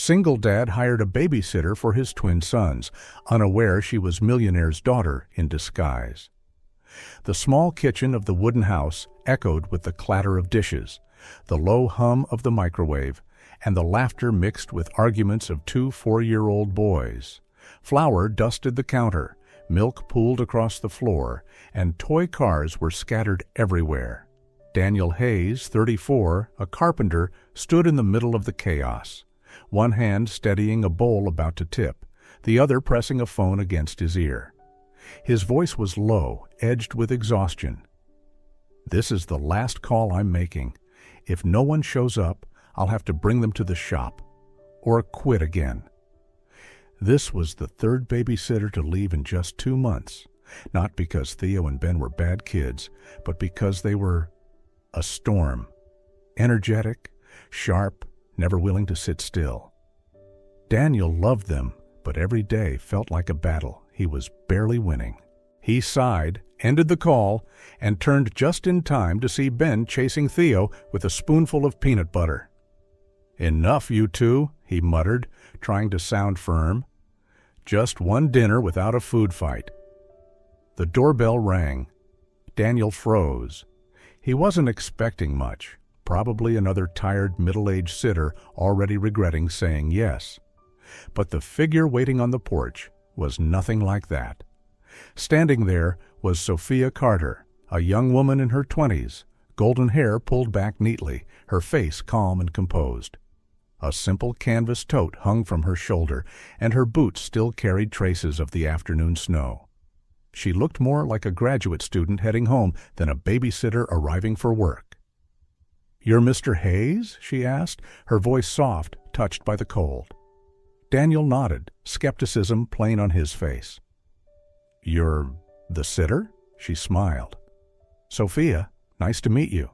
single dad hired a babysitter for his twin sons, unaware she was Millionaire's daughter in disguise. The small kitchen of the wooden house echoed with the clatter of dishes, the low hum of the microwave, and the laughter mixed with arguments of two 4-year-old boys. Flour dusted the counter, milk pooled across the floor, and toy cars were scattered everywhere. Daniel Hayes, 34, a carpenter, stood in the middle of the chaos, one hand steadying a bowl about to tip, the other pressing a phone against his ear. His voice was low, edged with exhaustion. "This is the last call I'm making. If no one shows up, I'll have to bring them to the shop, or quit again." This was the third babysitter to leave in just 2 months, not because Theo and Ben were bad kids, but because they were a storm. Energetic, sharp, never willing to sit still. Daniel loved them, but every day felt like a battle he was barely winning. He sighed, ended the call, and turned just in time to see Ben chasing Theo with a spoonful of peanut butter. "Enough, you two," he muttered, trying to sound firm. "Just one dinner without a food fight." The doorbell rang. Daniel froze. He wasn't expecting much, probably another tired middle-aged sitter already regretting saying yes. But the figure waiting on the porch was nothing like that. Standing there was Sophia Carter, a young woman in her 20s, golden hair pulled back neatly, her face calm and composed. A simple canvas tote hung from her shoulder, and her boots still carried traces of the afternoon snow. She looked more like a graduate student heading home than a babysitter arriving for work. "You're Mr. Hayes?" she asked, her voice soft, touched by the cold. Daniel nodded, skepticism plain on his face. "You're the sitter?" She smiled. "Sophia, nice to meet you."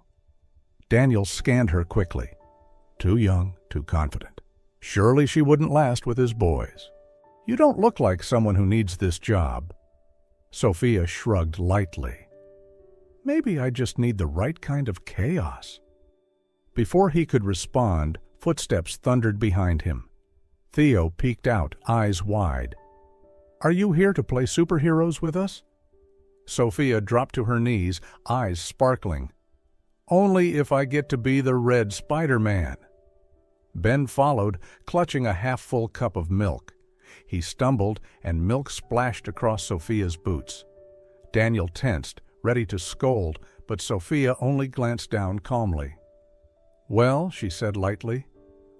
Daniel scanned her quickly. Too young, too confident. Surely she wouldn't last with his boys. "You don't look like someone who needs this job." Sophia shrugged lightly. "Maybe I just need the right kind of chaos." Before he could respond, footsteps thundered behind him. Theo peeked out, eyes wide. "Are you here to play superheroes with us?" Sophia dropped to her knees, eyes sparkling. "Only if I get to be the Red Spider-Man." Ben followed, clutching a half-full cup of milk. He stumbled, and milk splashed across Sophia's boots. Daniel tensed, ready to scold, but Sophia only glanced down calmly. "Well," she said lightly,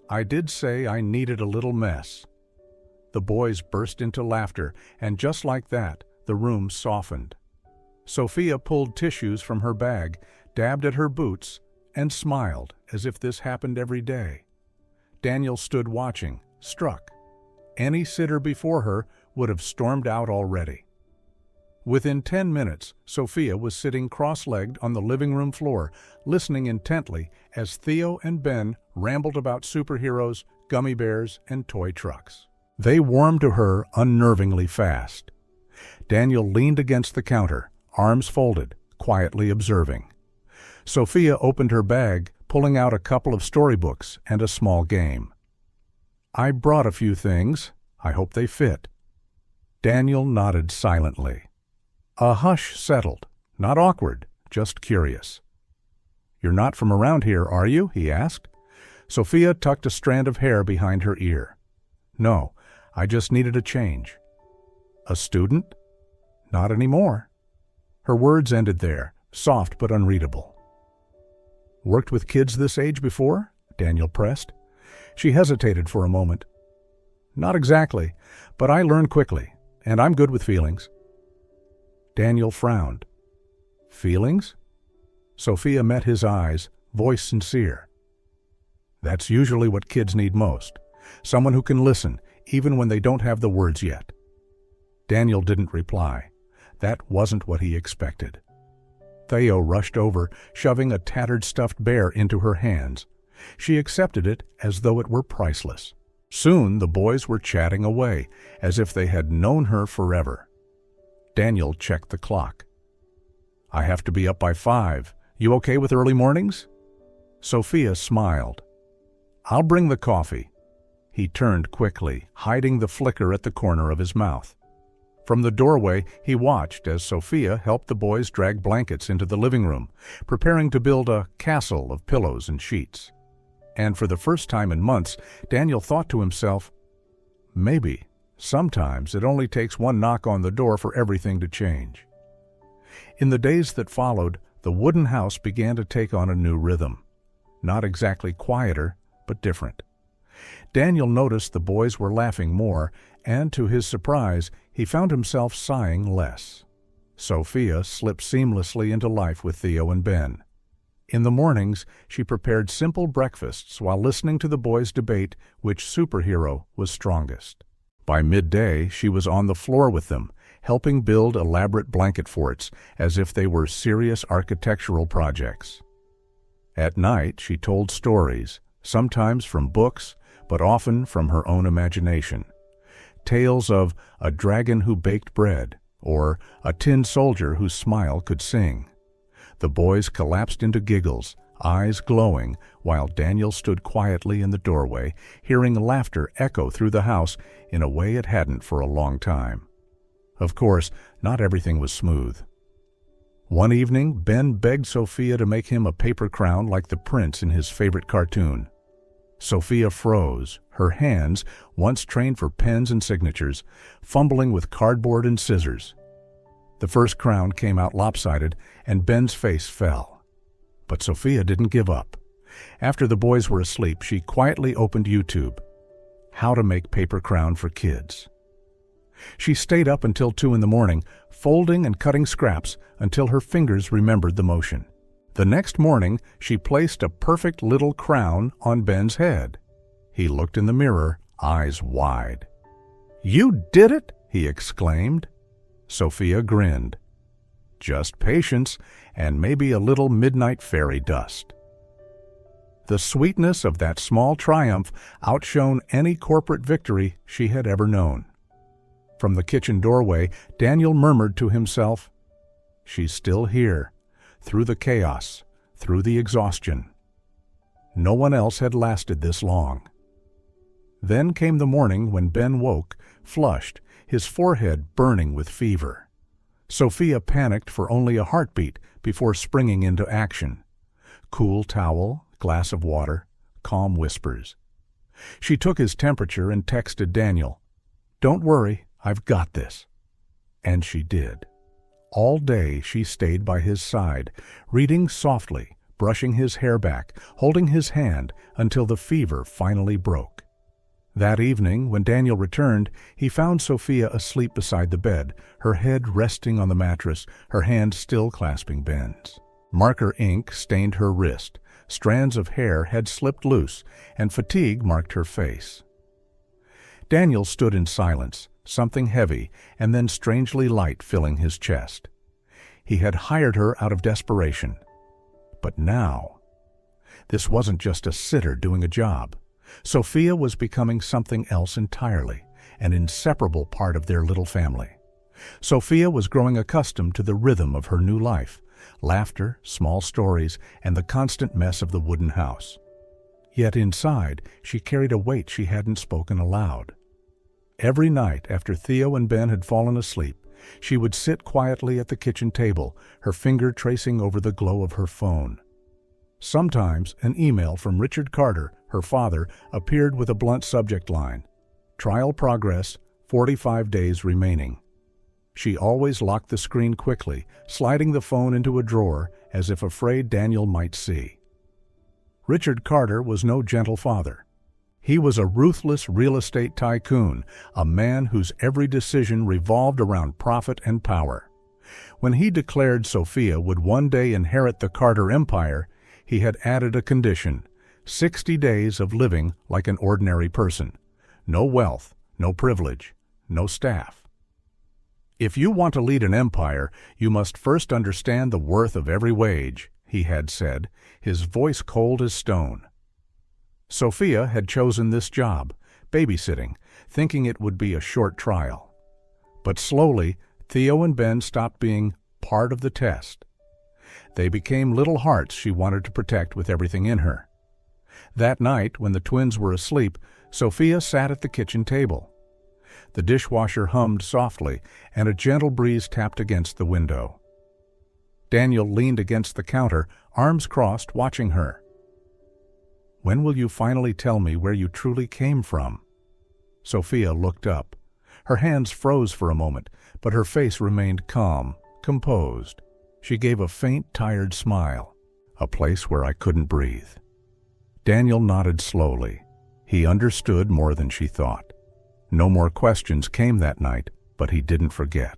"I did say I needed a little mess." The boys burst into laughter, and just like that, the room softened. Sophia pulled tissues from her bag, dabbed at her boots, and smiled as if this happened every day. Daniel stood watching, struck. Any sitter before her would have stormed out already. Within 10 minutes, Sophia was sitting cross-legged on the living room floor, listening intently as Theo and Ben rambled about superheroes, gummy bears, and toy trucks. They warmed to her unnervingly fast. Daniel leaned against the counter, arms folded, quietly observing. Sophia opened her bag, pulling out a couple of storybooks and a small game. "I brought a few things. I hope they fit." Daniel nodded silently. A hush settled, not awkward, just curious. "You're not from around here, are you?" he asked. Sophia tucked a strand of hair behind her ear. "No, I just needed a change." "A student?" "Not anymore." Her words ended there, soft but unreadable. "Worked with kids this age before?" Daniel pressed. She hesitated for a moment. "Not exactly, but I learn quickly, and I'm good with feelings." Daniel frowned. "Feelings?" Sophia met his eyes, voice sincere. "That's usually what kids need most. Someone who can listen, even when they don't have the words yet." Daniel didn't reply. That wasn't what he expected. Theo rushed over, shoving a tattered stuffed bear into her hands. She accepted it as though it were priceless. Soon the boys were chatting away, as if they had known her forever. Daniel checked the clock. "I have to be up by 5. You okay with early mornings?" Sophia smiled. "I'll bring the coffee." He turned quickly, hiding the flicker at the corner of his mouth. From the doorway, he watched as Sophia helped the boys drag blankets into the living room, preparing to build a castle of pillows and sheets. And for the first time in months, Daniel thought to himself, maybe, sometimes it only takes one knock on the door for everything to change. In the days that followed, the wooden house began to take on a new rhythm. Not exactly quieter, but different. Daniel noticed the boys were laughing more, and to his surprise, he found himself sighing less. Sophia slipped seamlessly into life with Theo and Ben. In the mornings, she prepared simple breakfasts while listening to the boys debate which superhero was strongest. By midday, she was on the floor with them, helping build elaborate blanket forts as if they were serious architectural projects. At night, she told stories, sometimes from books, but often from her own imagination. Tales of a dragon who baked bread, or a tin soldier whose smile could sing. The boys collapsed into giggles, eyes glowing, while Daniel stood quietly in the doorway, hearing laughter echo through the house in a way it hadn't for a long time. Of course, not everything was smooth. One evening, Ben begged Sophia to make him a paper crown like the prince in his favorite cartoon. Sophia froze, her hands, once trained for pens and signatures, fumbling with cardboard and scissors. The first crown came out lopsided, and Ben's face fell. But Sophia didn't give up. After the boys were asleep, she quietly opened YouTube. How to make paper crown for kids. She stayed up until 2 in the morning, folding and cutting scraps until her fingers remembered the motion. The next morning, she placed a perfect little crown on Ben's head. He looked in the mirror, eyes wide. "You did it!" he exclaimed. Sophia grinned. Just patience and maybe a little midnight fairy dust. The sweetness of that small triumph outshone any corporate victory she had ever known. From the kitchen doorway, Daniel murmured to himself, "She's still here, through the chaos, through the exhaustion." No one else had lasted this long. Then came the morning when Ben woke, flushed, his forehead burning with fever. Sophia panicked for only a heartbeat before springing into action. Cool towel, glass of water, calm whispers. She took his temperature and texted Daniel, "Don't worry, I've got this." And she did. All day she stayed by his side, reading softly, brushing his hair back, holding his hand until the fever finally broke. That evening, when Daniel returned, he found Sophia asleep beside the bed, her head resting on the mattress, her hand still clasping Ben's. Marker ink stained her wrist, strands of hair had slipped loose, and fatigue marked her face. Daniel stood in silence, something heavy and then strangely light filling his chest. He had hired her out of desperation. But now, this wasn't just a sitter doing a job. Sophia was becoming something else entirely, an inseparable part of their little family. Sophia was growing accustomed to the rhythm of her new life, laughter, small stories, and the constant mess of the wooden house. Yet inside, she carried a weight she hadn't spoken aloud. Every night after Theo and Ben had fallen asleep, she would sit quietly at the kitchen table, her finger tracing over the glow of her phone. Sometimes an email from Richard Carter, her father, appeared with a blunt subject line, "Trial progress, 45 days remaining." She always locked the screen quickly, sliding the phone into a drawer as if afraid Daniel might see. Richard Carter was no gentle father. He was a ruthless real estate tycoon, a man whose every decision revolved around profit and power. When he declared Sophia would one day inherit the Carter empire, he had added a condition: 60 days of living like an ordinary person. No wealth, no privilege, no staff. "If you want to lead an empire, you must first understand the worth of every wage," he had said, his voice cold as stone. Sophia had chosen this job, babysitting, thinking it would be a short trial. But slowly, Theo and Ben stopped being part of the test. They became little hearts she wanted to protect with everything in her. That night, when the twins were asleep, Sophia sat at the kitchen table. The dishwasher hummed softly, and a gentle breeze tapped against the window. Daniel leaned against the counter, arms crossed, watching her. "When will you finally tell me where you truly came from?" Sophia looked up. Her hands froze for a moment, but her face remained calm, composed. She gave a faint, tired smile. "A place where I couldn't breathe." Daniel nodded slowly. He understood more than she thought. No more questions came that night, but he didn't forget.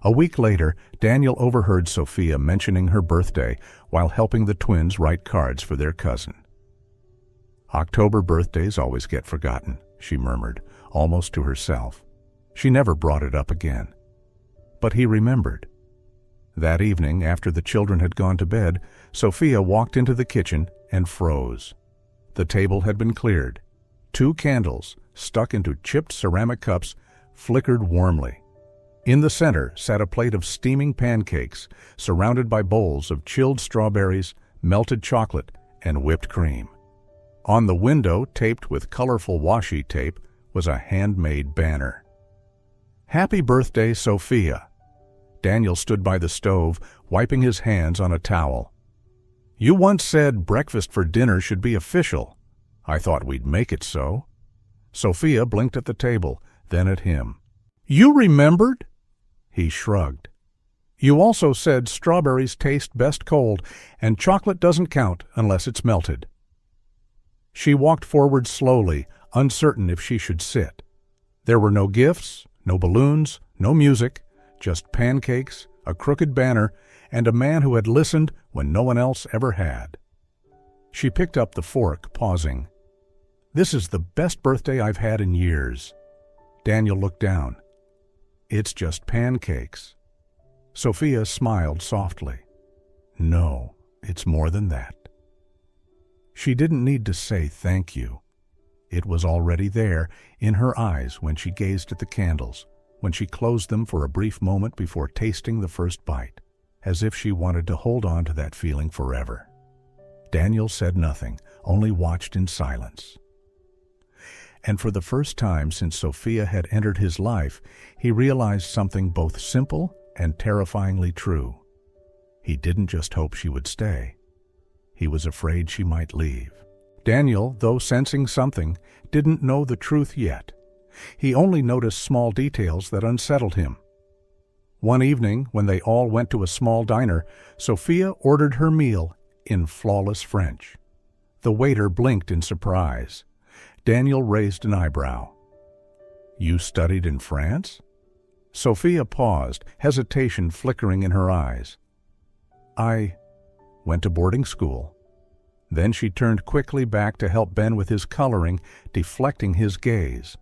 A week later, Daniel overheard Sophia mentioning her birthday while helping the twins write cards for their cousin. "October birthdays always get forgotten," she murmured, almost to herself. She never brought it up again. But he remembered. That evening, after the children had gone to bed, Sophia walked into the kitchen and froze. The table had been cleared. 2 candles, stuck into chipped ceramic cups, flickered warmly. In the center sat a plate of steaming pancakes, surrounded by bowls of chilled strawberries, melted chocolate, and whipped cream. On the window, taped with colorful washi tape, was a handmade banner. "Happy Birthday, Sophia." Daniel stood by the stove, wiping his hands on a towel. "You once said breakfast for dinner should be official. I thought we'd make it so." Sophia blinked at the table, then at him. "You remembered?" He shrugged. "You also said strawberries taste best cold, and chocolate doesn't count unless it's melted." She walked forward slowly, uncertain if she should sit. There were no gifts, no balloons, no music, just pancakes, a crooked banner, and a man who had listened when no one else ever had. She picked up the fork, pausing. "This is the best birthday I've had in years." Daniel looked down. "It's just pancakes." Sophia smiled softly. "No, it's more than that." She didn't need to say thank you. It was already there, in her eyes when she gazed at the candles, when she closed them for a brief moment before tasting the first bite, as if she wanted to hold on to that feeling forever. Daniel said nothing, only watched in silence. And for the first time since Sophia had entered his life, he realized something both simple and terrifyingly true. He didn't just hope she would stay. He was afraid she might leave. Daniel, though sensing something, didn't know the truth yet. He only noticed small details that unsettled him. One evening, when they all went to a small diner, Sophia ordered her meal in flawless French. The waiter blinked in surprise. Daniel raised an eyebrow. "You studied in France?" Sophia paused, hesitation flickering in her eyes. "I went to boarding school." Then she turned quickly back to help Ben with his coloring, deflecting his gaze.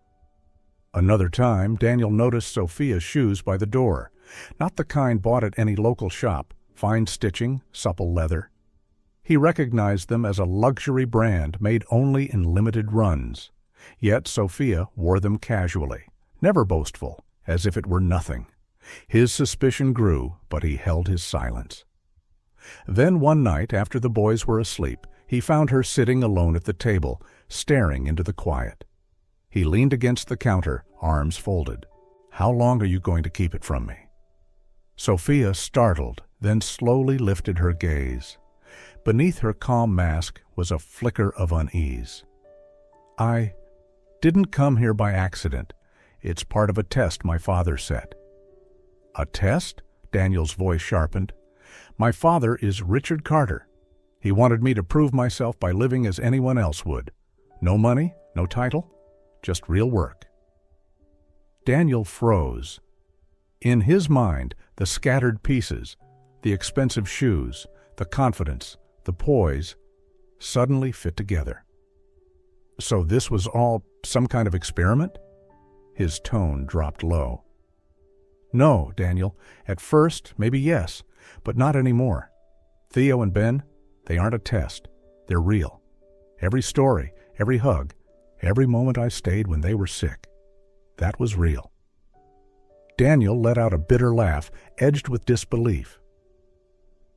Another time, Daniel noticed Sophia's shoes by the door, not the kind bought at any local shop, fine stitching, supple leather. He recognized them as a luxury brand made only in limited runs. Yet Sophia wore them casually, never boastful, as if it were nothing. His suspicion grew, but he held his silence. Then one night, after the boys were asleep, he found her sitting alone at the table, staring into the quiet. He leaned against the counter, arms folded. "How long are you going to keep it from me?" Sophia startled, then slowly lifted her gaze. Beneath her calm mask was a flicker of unease. "I didn't come here by accident. It's part of a test my father set." "A test?" Daniel's voice sharpened. "My father is Richard Carter. He wanted me to prove myself by living as anyone else would. No money, no title, just real work." Daniel froze. In his mind, the scattered pieces, the expensive shoes, the confidence, the poise, suddenly fit together. "So this was all some kind of experiment?" His tone dropped low. "No, Daniel. At first, maybe yes, but not anymore. Theo and Ben, they aren't a test. They're real. Every story, every hug, every moment I stayed when they were sick, that was real." Daniel let out a bitter laugh, edged with disbelief.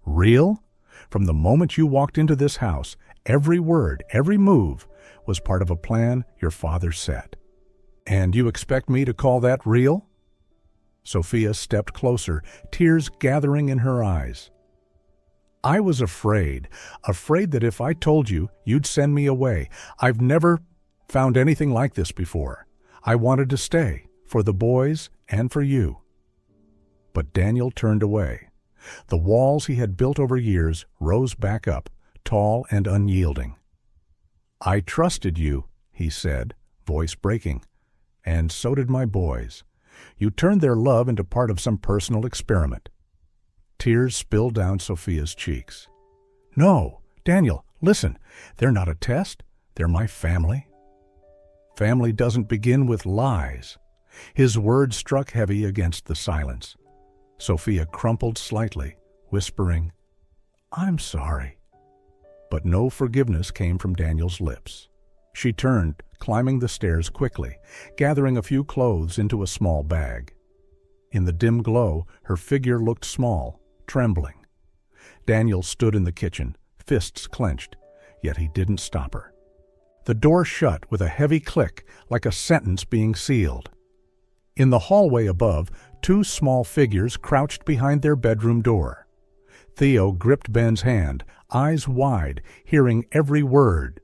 "Real? From the moment you walked into this house, Every word, every move was part of a plan your father set. And you expect me to call that real? Sophia stepped closer, tears gathering in her eyes. I was afraid that if I told you, you'd send me away. I've never found anything like this before. I wanted to stay, for the boys and for you. But Daniel turned away. The walls he had built over years rose back up, tall and unyielding. I trusted you, he said, voice breaking, and so did my boys. You turned their love into part of some personal experiment. Tears spilled down Sophia's cheeks. No, Daniel, listen. They're not a test. They're my family. Family doesn't begin with lies. His words struck heavy against the silence. Sophia crumpled slightly, whispering, I'm sorry. But no forgiveness came from Daniel's lips. She turned, climbing the stairs quickly, gathering a few clothes into a small bag. In the dim glow, her figure looked small, trembling. Daniel stood in the kitchen, fists clenched, yet he didn't stop her. The door shut with a heavy click, like a sentence being sealed. In the hallway above, two small figures crouched behind their bedroom door. Theo gripped Ben's hand, eyes wide, hearing every word.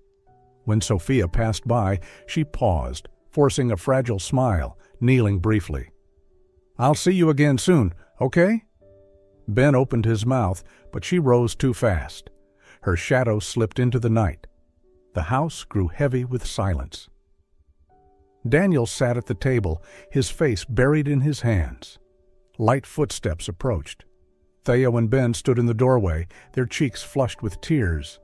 When Sophia passed by, she paused, forcing a fragile smile, kneeling briefly. I'll see you again soon, okay? Ben opened his mouth, but she rose too fast. Her shadow slipped into the night. The house grew heavy with silence. Daniel sat at the table, his face buried in his hands. Light footsteps approached. Theo and Ben stood in the doorway, their cheeks flushed with tears.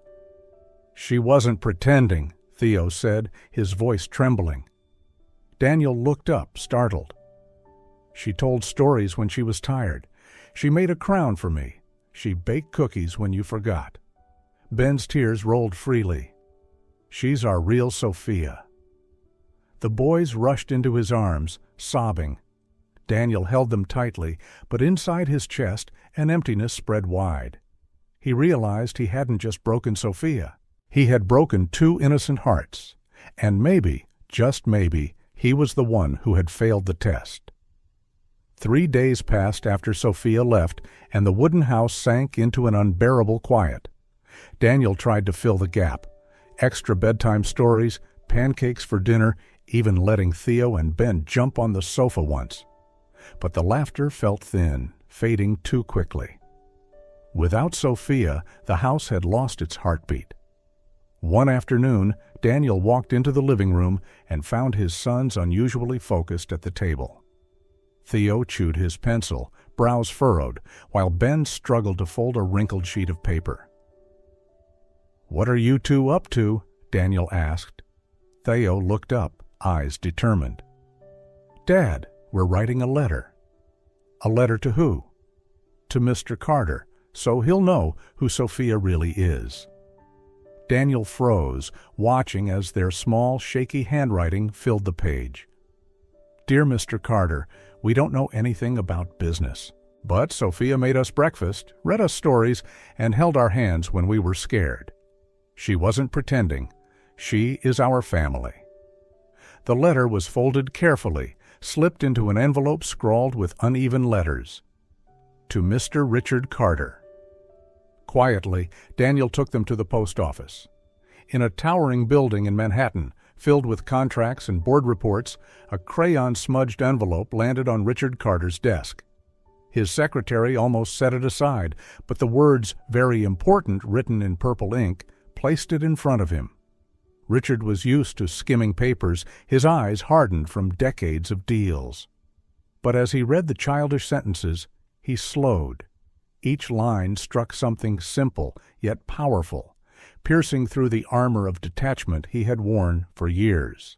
She wasn't pretending, Theo said, his voice trembling. Daniel looked up, startled. She told stories when she was tired. She made a crown for me. She baked cookies when you forgot. Ben's tears rolled freely. She's our real Sophia. The boys rushed into his arms, sobbing. Daniel held them tightly, but inside his chest, an emptiness spread wide. He realized he hadn't just broken Sophia. He had broken two innocent hearts, and maybe, just maybe, he was the one who had failed the test. 3 days passed after Sophia left, and the wooden house sank into an unbearable quiet. Daniel tried to fill the gap. Extra bedtime stories, pancakes for dinner, even letting Theo and Ben jump on the sofa once. But the laughter felt thin, fading too quickly. Without Sophia, the house had lost its heartbeat. One afternoon, Daniel walked into the living room and found his sons unusually focused at the table. Theo chewed his pencil, brows furrowed, while Ben struggled to fold a wrinkled sheet of paper. "What are you two up to?" Daniel asked. Theo looked up, eyes determined. "Dad, we're writing a letter." "A letter to who?" "To Mr. Carter, so he'll know who Sophia really is." Daniel froze, watching as their small, shaky handwriting filled the page. "Dear Mr. Carter, we don't know anything about business, but Sophia made us breakfast, read us stories, and held our hands when we were scared. She wasn't pretending. She is our family." The letter was folded carefully, slipped into an envelope scrawled with uneven letters. "To Mr. Richard Carter." Quietly, Daniel took them to the post office. In a towering building in Manhattan, filled with contracts and board reports, a crayon-smudged envelope landed on Richard Carter's desk. His secretary almost set it aside, but the words "very important" written in purple ink placed it in front of him. Richard was used to skimming papers, his eyes hardened from decades of deals. But as he read the childish sentences, he slowed. Each line struck something simple yet powerful, piercing through the armor of detachment he had worn for years.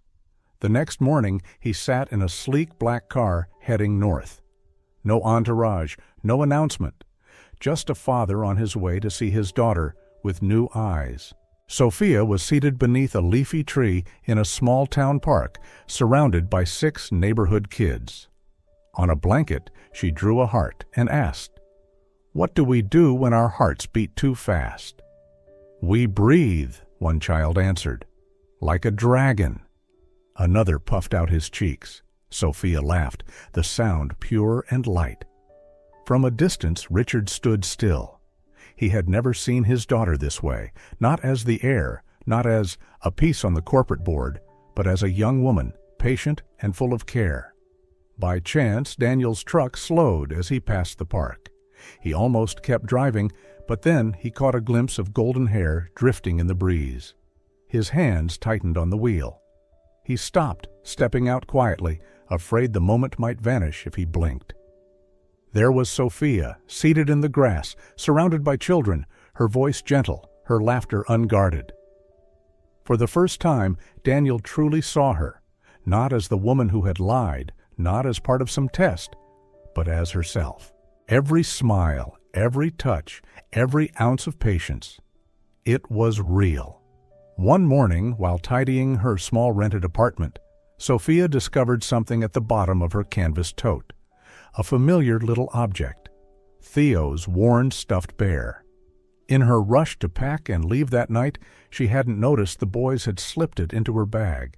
The next morning he sat in a sleek black car heading north. No entourage, no announcement, just a father on his way to see his daughter with new eyes. Sophia was seated beneath a leafy tree in a small-town park, surrounded by 6 neighborhood kids. On a blanket, she drew a heart and asked, "What do we do when our hearts beat too fast?" "We breathe," one child answered. Like a dragon. Another puffed out his cheeks. Sophia laughed, the sound pure and light. From a distance, Richard stood still. He had never seen his daughter this way, not as the heir, not as a piece on the corporate board, but as a young woman, patient and full of care. By chance, Daniel's truck slowed as he passed the park. He almost kept driving, but then he caught a glimpse of golden hair drifting in the breeze. His hands tightened on the wheel. He stopped, stepping out quietly, afraid the moment might vanish if he blinked. There was Sophia, seated in the grass, surrounded by children, her voice gentle, her laughter unguarded. For the first time, Daniel truly saw her, not as the woman who had lied, not as part of some test, but as herself. Every smile, every touch, every ounce of patience. It was real. One morning, while tidying her small rented apartment, Sophia discovered something at the bottom of her canvas tote. A familiar little object. Theo's worn stuffed bear. In her rush to pack and leave that night, she hadn't noticed the boys had slipped it into her bag.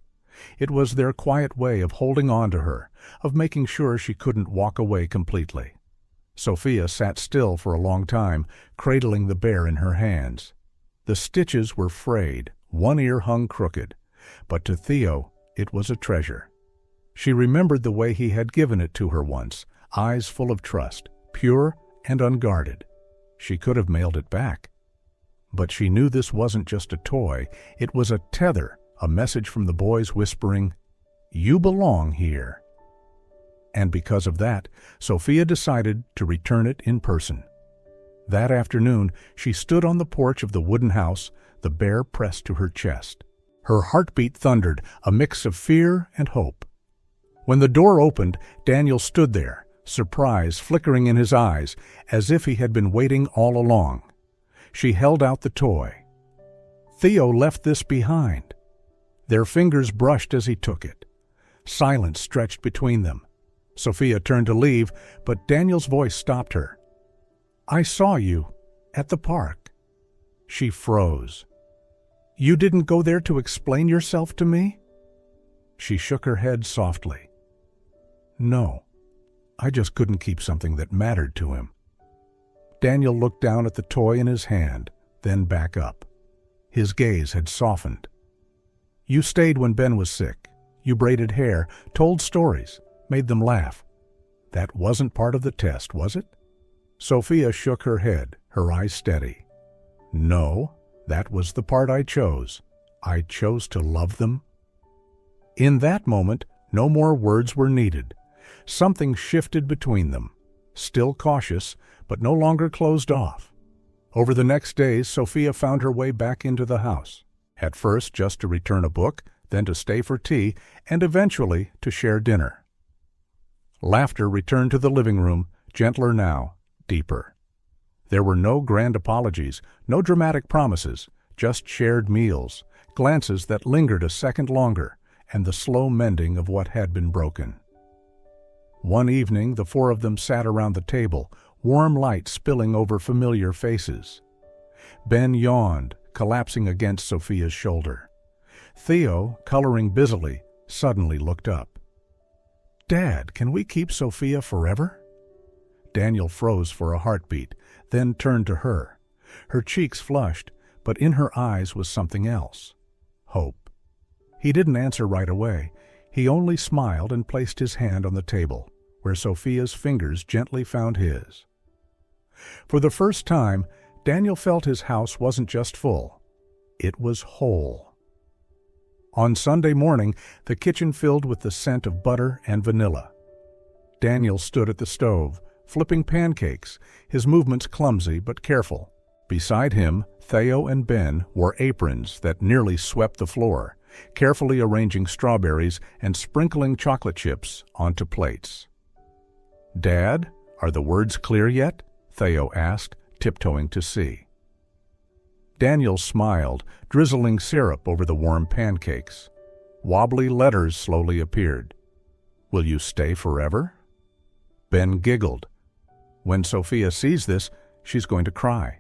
It was their quiet way of holding on to her, of making sure she couldn't walk away completely. Sophia sat still for a long time, cradling the bear in her hands. The stitches were frayed, one ear hung crooked, but to Theo it was a treasure. She remembered the way he had given it to her once, eyes full of trust, pure and unguarded. She could have mailed it back. But she knew this wasn't just a toy, it was a tether, a message from the boys whispering, "You belong here." And because of that, Sophia decided to return it in person. That afternoon, she stood on the porch of the wooden house, the bear pressed to her chest. Her heartbeat thundered, a mix of fear and hope. When the door opened, Daniel stood there, surprise flickering in his eyes, as if he had been waiting all along. She held out the toy. Theo left this behind. Their fingers brushed as he took it. Silence stretched between them. Sophia turned to leave, but Daniel's voice stopped her. "I saw you at the park." She froze. "You didn't go there to explain yourself to me?" She shook her head softly. "No, I just couldn't keep something that mattered to him." Daniel looked down at the toy in his hand, then back up. His gaze had softened. "You stayed when Ben was sick. You braided hair, told stories, made them laugh. That wasn't part of the test, was it?" Sophia shook her head, her eyes steady. "No, that was the part I chose. I chose to love them." In that moment, no more words were needed. Something shifted between them, still cautious, but no longer closed off. Over the next days, Sophia found her way back into the house, at first just to return a book, then to stay for tea, and eventually to share dinner. Laughter returned to the living room, gentler now, deeper. There were no grand apologies, no dramatic promises, just shared meals, glances that lingered a second longer, and the slow mending of what had been broken. One evening, the four of them sat around the table, warm light spilling over familiar faces. Ben yawned, collapsing against Sophia's shoulder. Theo, coloring busily, suddenly looked up. "Dad, can we keep Sophia forever?" Daniel froze for a heartbeat, then turned to her. Her cheeks flushed, but in her eyes was something else. Hope. He didn't answer right away. He only smiled and placed his hand on the table, where Sophia's fingers gently found his. For the first time, Daniel felt his house wasn't just full. It was whole. On Sunday morning, the kitchen filled with the scent of butter and vanilla. Daniel stood at the stove, flipping pancakes, his movements clumsy but careful. Beside him, Theo and Ben wore aprons that nearly swept the floor, carefully arranging strawberries and sprinkling chocolate chips onto plates. "Dad, are the words clear yet?" Theo asked, tiptoeing to see. Daniel smiled, drizzling syrup over the warm pancakes. Wobbly letters slowly appeared. "Will you stay forever?" Ben giggled. "When Sophia sees this, she's going to cry."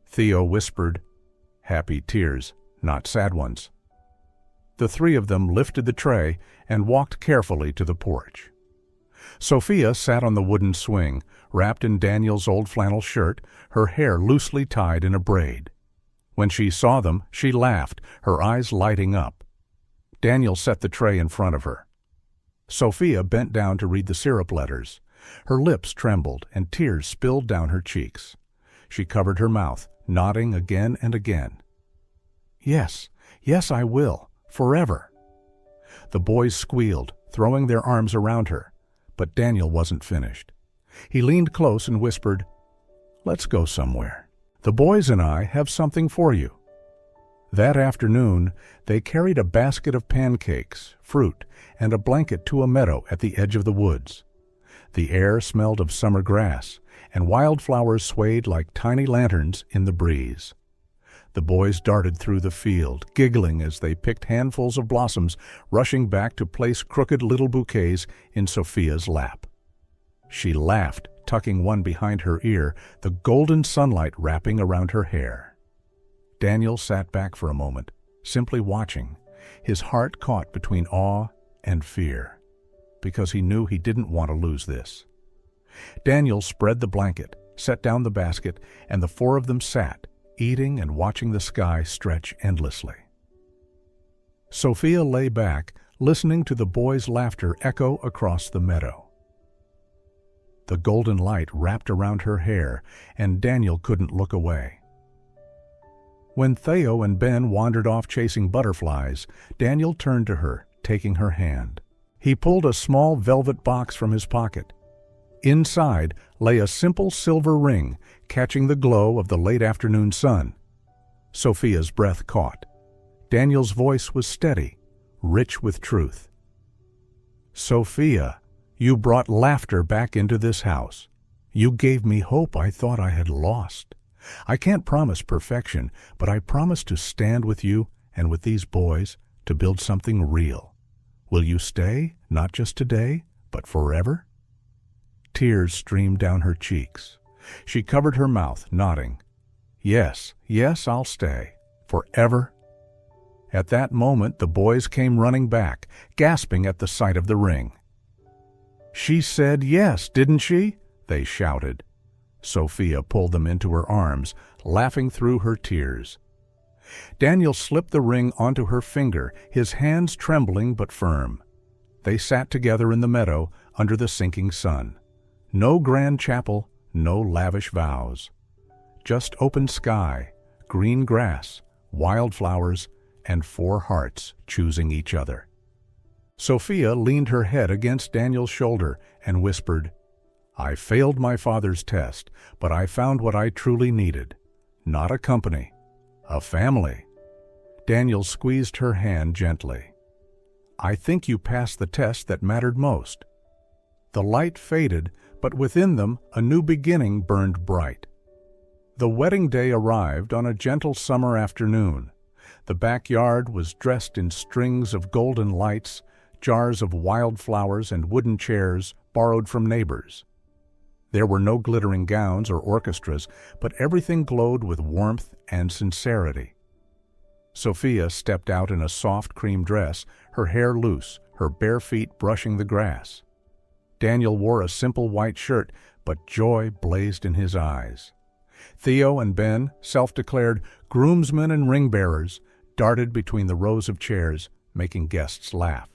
Theo whispered, "Happy tears, not sad ones. The three of them lifted the tray and walked carefully to the porch. Sophia sat on the wooden swing, wrapped in Daniel's old flannel shirt, her hair loosely tied in a braid. When she saw them, she laughed, her eyes lighting up. Daniel set the tray in front of her. Sophia bent down to read the syrup letters. Her lips trembled and tears spilled down her cheeks. She covered her mouth, nodding again and again. "Yes, yes, I will, forever." The boys squealed, throwing their arms around her, but Daniel wasn't finished. He leaned close and whispered, "Let's go somewhere. The boys and I have something for you." That afternoon, they carried a basket of pancakes, fruit, and a blanket to a meadow at the edge of the woods. The air smelled of summer grass, and wildflowers swayed like tiny lanterns in the breeze. The boys darted through the field, giggling as they picked handfuls of blossoms, rushing back to place crooked little bouquets in Sophia's lap. She laughed, tucking one behind her ear, the golden sunlight wrapping around her hair. Daniel sat back for a moment, simply watching, his heart caught between awe and fear, because he knew he didn't want to lose this. Daniel spread the blanket, set down the basket, and the four of them sat, eating and watching the sky stretch endlessly. Sophia lay back, listening to the boys' laughter echo across the meadow. The golden light wrapped around her hair, and Daniel couldn't look away. When Theo and Ben wandered off chasing butterflies, Daniel turned to her, taking her hand. He pulled a small velvet box from his pocket. Inside lay a simple silver ring, catching the glow of the late afternoon sun. Sophia's breath caught. Daniel's voice was steady, rich with truth. "Sophia, you brought laughter back into this house. You gave me hope I thought I had lost. I can't promise perfection, but I promise to stand with you and with these boys to build something real. Will you stay, not just today, but forever?" Tears streamed down her cheeks. She covered her mouth, nodding. "Yes, yes, I'll stay. Forever." At that moment, the boys came running back, gasping at the sight of the ring. "She said yes, didn't she?" they shouted. Sophia pulled them into her arms, laughing through her tears. Daniel slipped the ring onto her finger, his hands trembling but firm. They sat together in the meadow under the sinking sun. No grand chapel, no lavish vows. Just open sky, green grass, wildflowers, and four hearts choosing each other. Sophia leaned her head against Daniel's shoulder and whispered, "I failed my father's test, but I found what I truly needed. Not a company, a family." Daniel squeezed her hand gently. "I think you passed the test that mattered most." The light faded, but within them a new beginning burned bright. The wedding day arrived on a gentle summer afternoon. The backyard was dressed in strings of golden lights, jars of wildflowers and wooden chairs borrowed from neighbors. There were no glittering gowns or orchestras, but everything glowed with warmth and sincerity. Sophia stepped out in a soft cream dress, her hair loose, her bare feet brushing the grass. Daniel wore a simple white shirt, but joy blazed in his eyes. Theo and Ben, self-declared groomsmen and ring-bearers, darted between the rows of chairs, making guests laugh.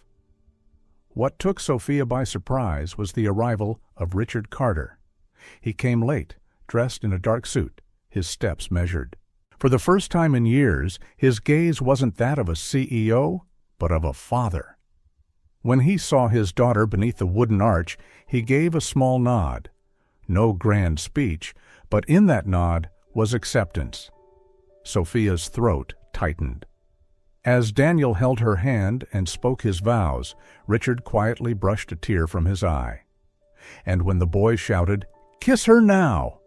What took Sophia by surprise was the arrival of Richard Carter. He came late, dressed in a dark suit, his steps measured. For the first time in years, his gaze wasn't that of a CEO, but of a father. When he saw his daughter beneath the wooden arch, he gave a small nod. No grand speech, but in that nod was acceptance. Sophia's throat tightened. As Daniel held her hand and spoke his vows, Richard quietly brushed a tear from his eye. And when the boys shouted, "Kiss her now!"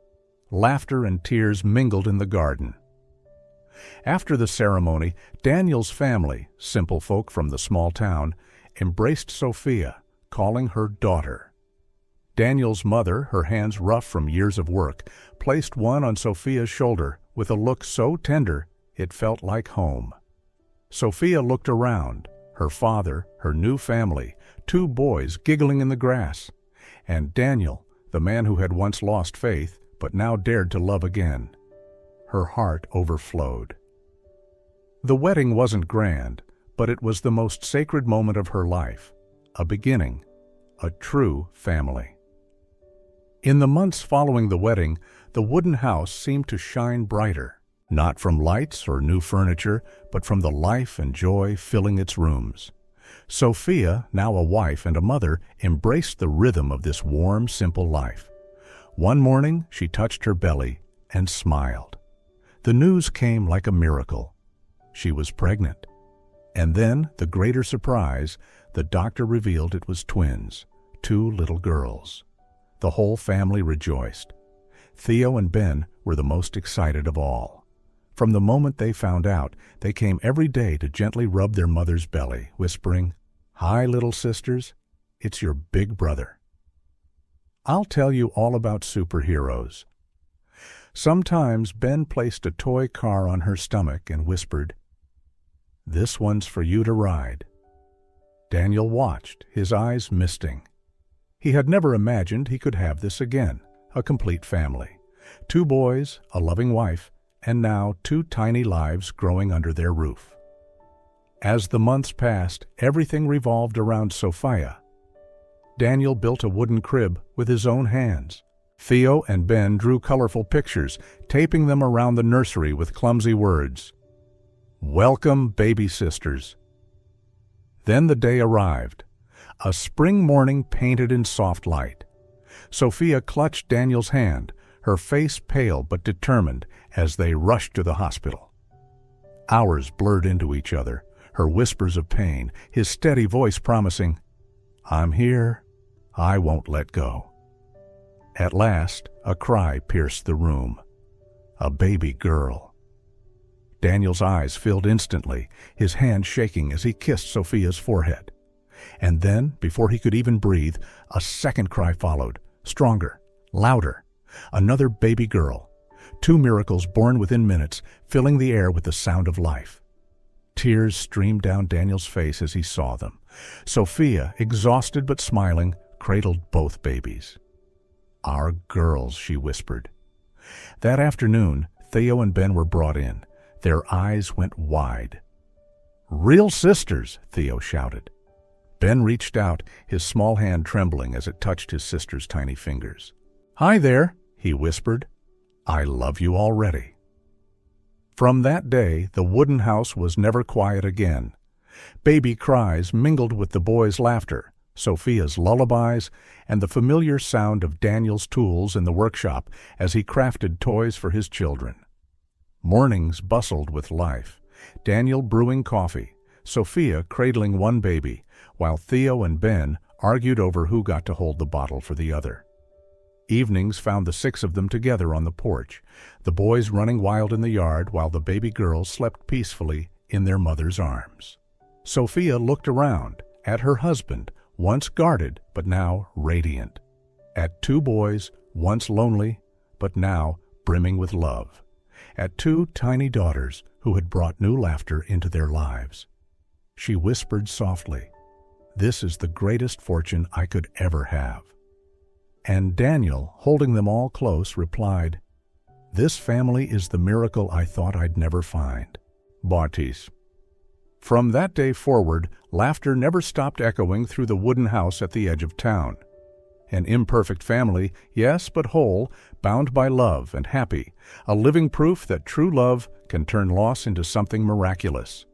laughter and tears mingled in the garden. After the ceremony, Daniel's family, simple folk from the small town, embraced Sophia, calling her daughter. Daniel's mother, her hands rough from years of work, placed one on Sophia's shoulder with a look so tender it felt like home. Sophia looked around, her father, her new family, 2 boys giggling in the grass, and Daniel, the man who had once lost faith but now dared to love again. Her heart overflowed. The wedding wasn't grand, but it was the most sacred moment of her life, a beginning, a true family. In the months following the wedding, the wooden house seemed to shine brighter, not from lights or new furniture, but from the life and joy filling its rooms. Sophia, now a wife and a mother, embraced the rhythm of this warm, simple life. One morning, she touched her belly and smiled. The news came like a miracle. She was pregnant. And then, the greater surprise, the doctor revealed it was twins, 2 little girls. The whole family rejoiced. Theo and Ben were the most excited of all. From the moment they found out, they came every day to gently rub their mother's belly, whispering, "Hi, little sisters, it's your big brother." I'll tell you all about superheroes. Sometimes Ben placed a toy car on her stomach and whispered, "This one's for you to ride." Daniel watched, his eyes misting. He had never imagined he could have this again, a complete family. 2 boys, a loving wife, and now 2 tiny lives growing under their roof. As the months passed, everything revolved around Sophia. Daniel built a wooden crib with his own hands. Theo and Ben drew colorful pictures, taping them around the nursery with clumsy words. "Welcome, baby sisters." Then the day arrived, a spring morning painted in soft light. Sophia clutched Daniel's hand, her face pale but determined, as they rushed to the hospital. Hours blurred into each other, her whispers of pain, his steady voice promising, "I'm here, I won't let go." At last, a cry pierced the room. A baby girl. Daniel's eyes filled instantly, his hand shaking as he kissed Sophia's forehead. And then, before he could even breathe, a second cry followed, stronger, louder. Another baby girl. 2 miracles born within minutes, filling the air with the sound of life. Tears streamed down Daniel's face as he saw them. Sophia, exhausted but smiling, cradled both babies. "Our girls," she whispered. That afternoon, Theo and Ben were brought in. Their eyes went wide. "Real sisters!" Theo shouted. Ben reached out, his small hand trembling as it touched his sister's tiny fingers. "Hi there," he whispered. "I love you already." From that day, the wooden house was never quiet again. Baby cries mingled with the boys' laughter, Sophia's lullabies, and the familiar sound of Daniel's tools in the workshop as he crafted toys for his children. Mornings bustled with life, Daniel brewing coffee, Sophia cradling one baby, while Theo and Ben argued over who got to hold the bottle for the other. Evenings found the 6 of them together on the porch, the boys running wild in the yard while the baby girls slept peacefully in their mother's arms. Sophia looked around, at her husband, once guarded but now radiant, at 2 boys, once lonely but now brimming with love, at 2 tiny daughters who had brought new laughter into their lives. She whispered softly, "This is the greatest fortune I could ever have." And Daniel, holding them all close, replied, "This family is the miracle I thought I'd never find." Bautis. From that day forward, laughter never stopped echoing through the wooden house at the edge of town. An imperfect family, yes, but whole, bound by love and happy, a living proof that true love can turn loss into something miraculous.